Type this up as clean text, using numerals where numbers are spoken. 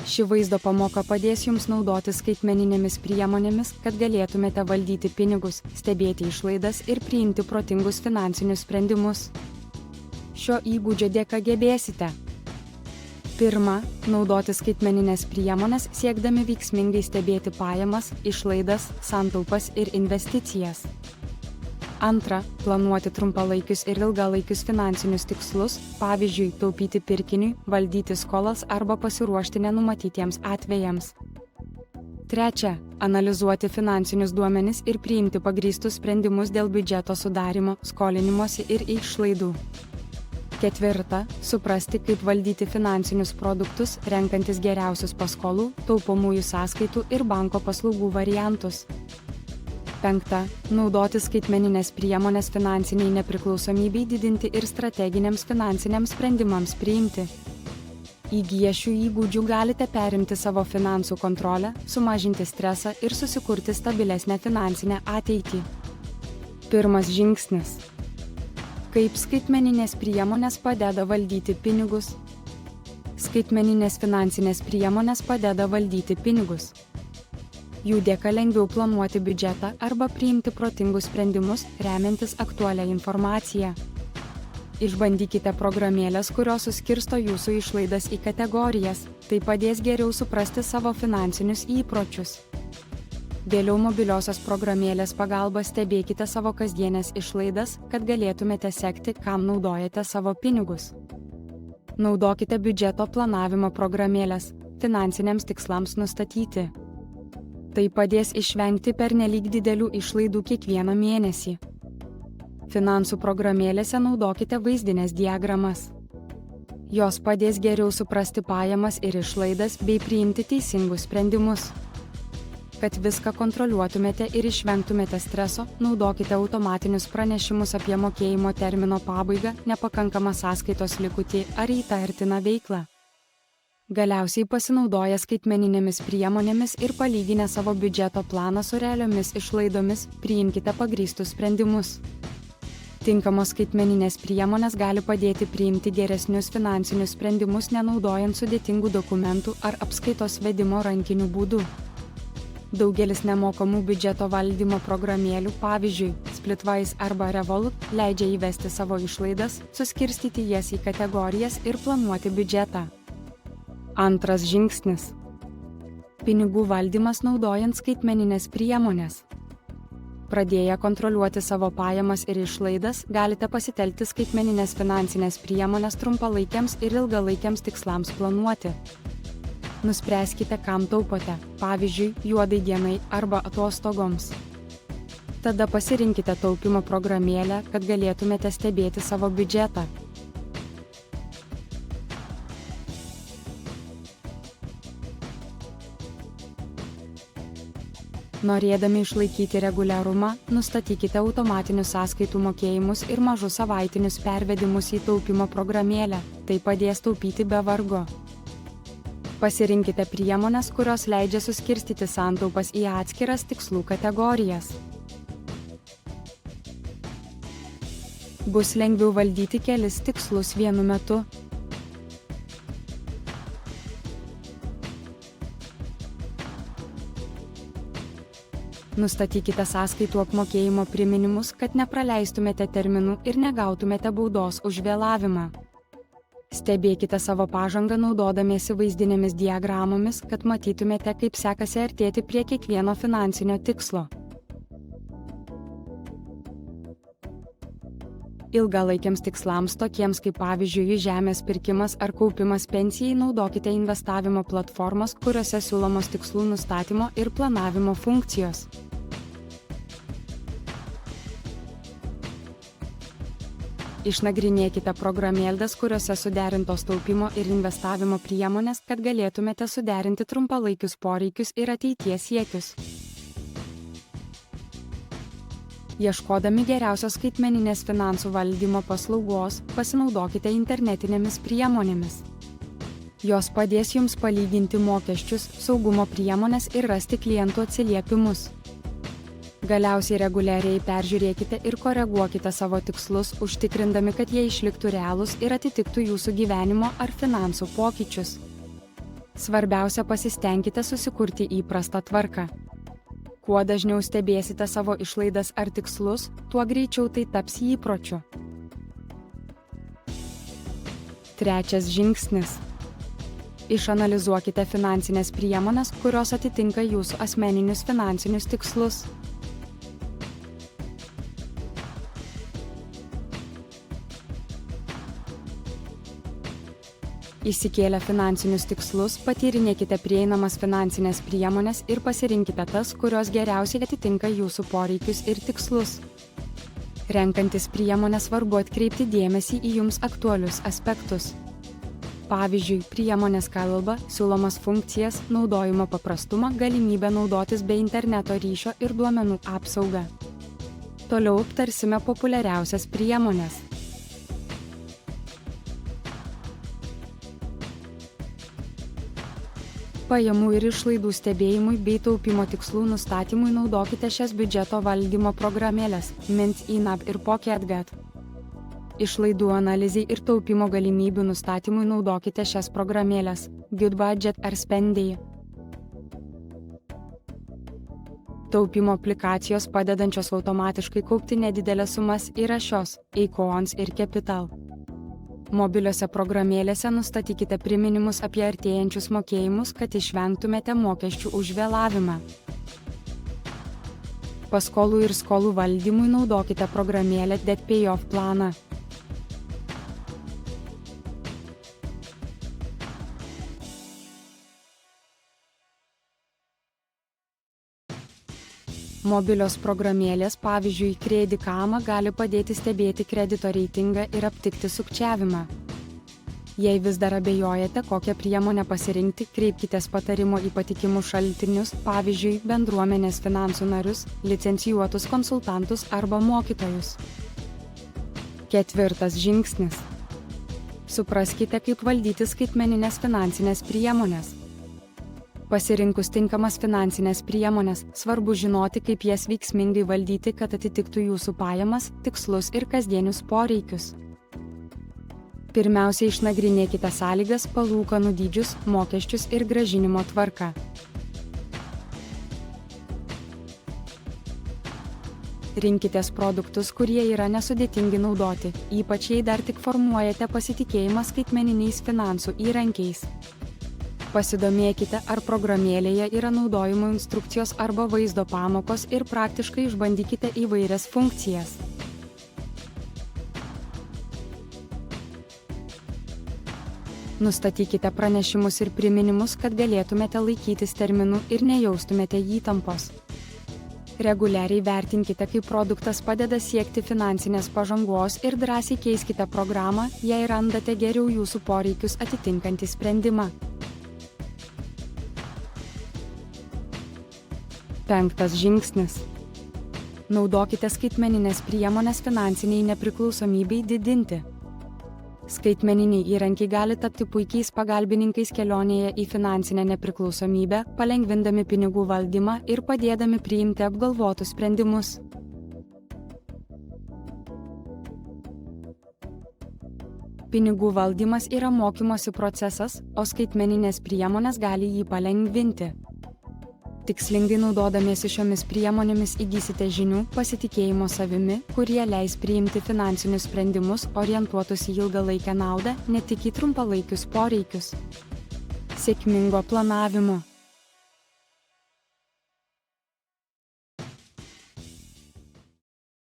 Ši vaizdo pamoka padės jums naudoti skaitmeninėmis priemonėmis, kad galėtumėte valdyti pinigus, stebėti išlaidas ir priimti protingus finansinius sprendimus. Šio įgūdžio dėka gebėsite: 1. Naudoti skaitmeninės priemonės, siekdami veiksmingai stebėti pajamas, išlaidas, santaupas ir investicijas. 2. Planuoti trumpalaikius ir ilgalaikius finansinius tikslus, pavyzdžiui, taupyti pirkiniui, valdyti skolas arba pasiruošti nenumatytiems atvejams. 3. Analizuoti finansinius duomenis ir priimti pagrįstus sprendimus dėl biudžeto sudarymo, skolinimosi ir išlaidų. 4. Suprasti, kaip valdyti finansinius produktus, renkantis geriausius paskolų, taupomųjų sąskaitų ir banko paslaugų variantus. 5. Naudoti skaitmeninės priemonės finansiniai nepriklausomybei didinti ir strateginiams finansiniams sprendimams priimti. Įgiję šių įgūdžių galite perimti savo finansų kontrolę, sumažinti stresą ir susikurti stabilesnę finansinę ateitį. 1. žingsnis. Kaip skaitmeninės priemonės padeda valdyti pinigus? Skaitmeninės finansinės priemonės padeda valdyti pinigus. Jų dėka lengviau planuoti biudžetą arba priimti protingus sprendimus, remiantis aktualią informaciją. Išbandykite programėlės, kurios suskirsto jūsų išlaidas į kategorijas. Tai padės geriau suprasti savo finansinius įpročius. Vėliau mobiliosios programėlės pagalba stebėkite savo kasdienės išlaidas, kad galėtumėte sekti, kam naudojate savo pinigus. Naudokite biudžeto planavimo programėlės finansiniams tikslams nustatyti. Tai padės išvengti pernelyg didelių išlaidų kiekvieną mėnesį. Finansų programėlėse naudokite vaizdinės diagramas. Jos padės geriau suprasti pajamas ir išlaidas bei priimti teisingus sprendimus. Kad viską kontroliuotumėte ir išvengtumėte streso, naudokite automatinius pranešimus apie mokėjimo termino pabaigą, nepakankamą sąskaitos likutį ar įtartiną veiklą. Galiausiai pasinaudoję skaitmeninėmis priemonėmis ir palyginę savo biudžeto planą su realiomis išlaidomis, priimkite pagrįstus sprendimus. Tinkamos skaitmeninės priemonės gali padėti priimti geresnius finansinius sprendimus, nenaudojant sudėtingų dokumentų ar apskaitos vedimo rankiniu būdu. Daugelis nemokamų biudžeto valdymo programėlių, pavyzdžiui, Splitwise arba Revolut, leidžia įvesti savo išlaidas, suskirstyti jas į kategorijas ir planuoti biudžetą. 2. žingsnis. Pinigų valdymas naudojant skaitmeninės priemonės. Pradėję kontroliuoti savo pajamas ir išlaidas, galite pasitelkti skaitmeninės finansinės priemonės trumpalaikiams ir ilgalaikiams tikslams planuoti. Nuspręskite, kam taupote, pavyzdžiui, juodai dienai arba atostogoms. Tada pasirinkite taupimo programėlę, kad galėtumėte stebėti savo biudžetą. Norėdami išlaikyti reguliarumą, nustatykite automatinius sąskaitų mokėjimus ir mažus savaitinius pervedimus į taupimo programėlę. Tai padės taupyti be vargo. Pasirinkite priemones, kurios leidžia suskirstyti santaupas į atskiras tikslų kategorijas. Bus lengviau valdyti kelis tikslus vienu metu. Nustatykite sąskaitų apmokėjimo priminimus, kad nepraleistumėte terminų ir negautumėte baudos už vėlavimą. Stebėkite savo pažangą naudodamiesi vaizdinėmis diagramomis, kad matytumėte, kaip sekasi artėti prie kiekvieno finansinio tikslo. Ilgalaikiams tikslams, tokiems kaip pavyzdžiui žemės pirkimas ar kaupimas pensijai, naudokite investavimo platformas, kuriuose siūlomos tikslų nustatymo ir planavimo funkcijos. Išnagrinėkite programėlės, kuriuose suderintos taupimo ir investavimo priemonės, kad galėtumėte suderinti trumpalaikius poreikius ir ateities siekius. Ieškodami geriausios skaitmeninės finansų valdymo paslaugos, pasinaudokite internetinėmis priemonėmis. Jos padės jums palyginti mokesčius, saugumo priemonės ir rasti klientų atsiliepimus. Galiausiai reguliariai peržiūrėkite ir koreguokite savo tikslus, užtikrindami, kad jie išliktų realūs ir atitiktų jūsų gyvenimo ar finansų pokyčius. Svarbiausia, pasistengkite susikurti įprastą tvarką. Kuo dažniau stebėsite savo išlaidas ar tikslus, tuo greičiau tai taps įpročiu. Trečias žingsnis. Išanalizuokite finansinės priemones, kurios atitinka jūsų asmeninius finansinius tikslus. Įsikėlę finansinius tikslus, patyrinėkite prieinamas finansinės priemones ir pasirinkite tas, kurios geriausiai atitinka jūsų poreikius ir tikslus. Renkantis priemonę svarbu atkreipti dėmesį į jums aktualius aspektus. Pavyzdžiui, priemonės kalba, siūlomas funkcijas, naudojimo paprastumą, galimybę naudotis be interneto ryšio ir duomenų apsaugą. Toliau aptarsime populiariausias priemones. Pajamų ir išlaidų stebėjimui bei taupimo tikslų nustatymui naudokite šias biudžeto valdymo programėles Mint, eNAB ir PocketGuard. Išlaidų analizei ir taupimo galimybių nustatymui naudokite šias programėles GoodBudget ar Spendy. Taupimo aplikacijos padedančios automatiškai kaupti nedidelės sumas yra šios Acorns ir Capital. Mobiliose programėlėse nustatykite priminimus apie artėjančius mokėjimus, kad išvengtumėte mokesčių už vėlavimą. Paskolų ir skolų valdymui naudokite programėlę Debt Payoff planą. Mobilios programėlės, pavyzdžiui, Credit Karma, gali padėti stebėti kredito reitingą ir aptikti sukčiavimą. Jei vis dar abejojate, kokią priemonę pasirinkti, kreipkitės patarimo į patikimus šaltinius, pavyzdžiui, bendruomenės finansų narius, licencijuotus konsultantus arba mokytojus. Ketvirtas žingsnis. Supraskite, kaip valdyti skaitmeninės finansinės priemonės. Pasirinkus tinkamas finansinės priemonės, svarbu žinoti, kaip jas veiksmingai valdyti, kad atitiktų jūsų pajamas, tikslus ir kasdienius poreikius. Pirmiausia, išnagrinėkite sąlygas, palūkanų dydžius, mokesčius ir grąžinimo tvarką. Rinkitės produktus, kurie yra nesudėtingi naudoti, ypač jei dar tik formuojate pasitikėjimą skaitmeniniais finansų įrankiais. Pasidomėkite, ar programėlėje yra naudojimo instrukcijos arba vaizdo pamokos ir praktiškai išbandykite įvairias funkcijas. Nustatykite pranešimus ir priminimus, kad galėtumėte laikytis terminų ir nejaustumėte įtampos. Reguliariai vertinkite, kaip produktas padeda siekti finansinės pažangos ir drąsiai keiskite programą, jei randate geriau jūsų poreikius atitinkantį sprendimą. Penktas žingsnis. Naudokite skaitmeninės priemonės finansiniai nepriklausomybei didinti. Skaitmeniniai įrankiai gali tapti puikiais pagalbininkais kelionėje į finansinę nepriklausomybę, palengvindami pinigų valdymą ir padėdami priimti apgalvotus sprendimus. Pinigų valdymas yra mokymosi procesas, o skaitmeninės priemonės gali jį palengvinti. Tikslingai naudodamiesi šiomis priemonėmis įgysite žinių, pasitikėjimo savimi, kurie leis priimti finansinius sprendimus orientuotus į ilgalaikę naudą, ne tik į trumpalaikius poreikius. Sėkmingo planavimo.